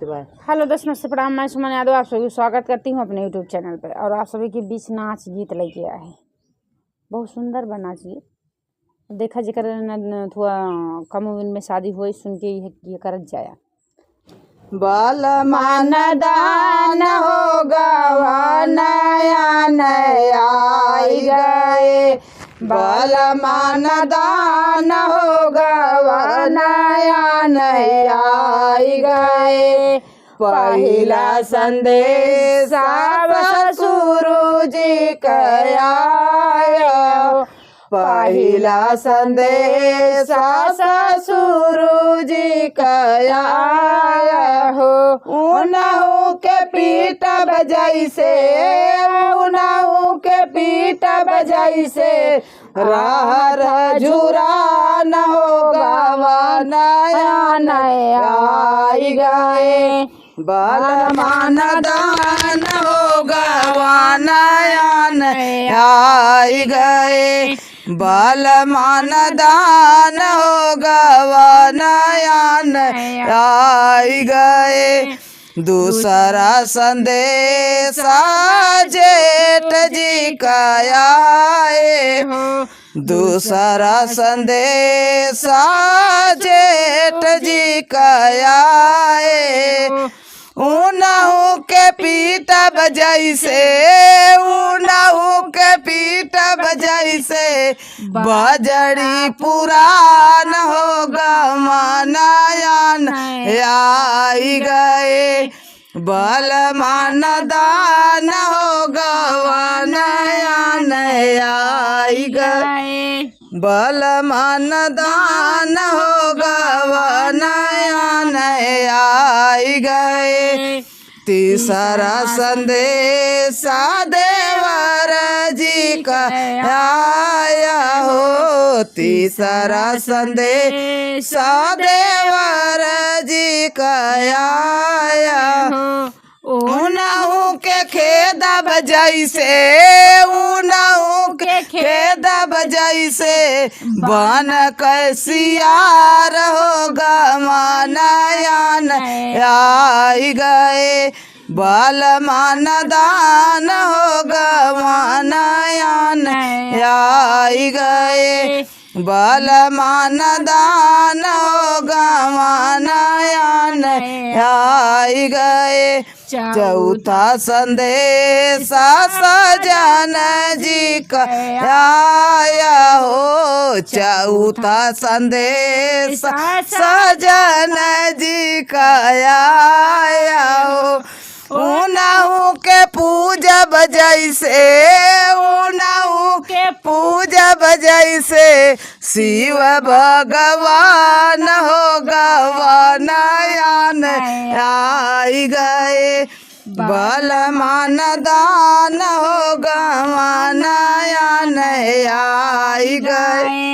Bye. Hello दोस्तों, नमस्ते, प्रणाम। मैं सुमन यादव आप सभी स्वागत करती हूँ अपने यूट्यूब चैनल पर। और आप सभी के बीच नाच गीत लेके आए हैं, बहुत सुंदर बा नाच गीत। देखा जेकर थोड़ा कम उम्र में शादी हुई, सुन के ये करत जाया। बलमान दान हो गवा नया नया आई गए, बलमान दान हो गवा नया नया आई गए। पहिला संदेश ससुर जी कया, पहिला संदेश ससुर जी कया हो। उनहु के पीठ बजाई से, उनहु के पीठ बजाई से रहर झुरा न हो गवा नया नया आई गए। बलमान दान हो गवा नया नया आई गए, बलमान दान हो गवा नया नया आई गए। दूसरा संदेश जेठ जी कया हो, दूसरा संदेश जेठ जी कया उनहु के पीठ बजाई से, उनहु के पीठ बजाई से बजड़ी पुरान हो गवा नया नया आई गए। बलमान दान हो गवा नया नया आई गए, बलमान दान हो गवा नया नया आई गए। तीसरा संदेश देवर जी का आया हो, तीसरा संदेश देवर जी का आया हो। उनहु के खेद बजाई से, उनहु के खेद बजाई से बन कैसियार हो गवा नया नया आई गए। बलमान दान हो गवा नया नया आई गए, बलमान दान हो गवा नया नया आई गए। चौथा संदेश सजन जी का आया हो, चौथा संदेश सजन जी का आया हो। उनहु के पूजा बजाई से, उनहु के पूजा बजाई से शिव भगवान हो गवा नया नया आई गए। बलमान दान हो गवा नया नया आई गए।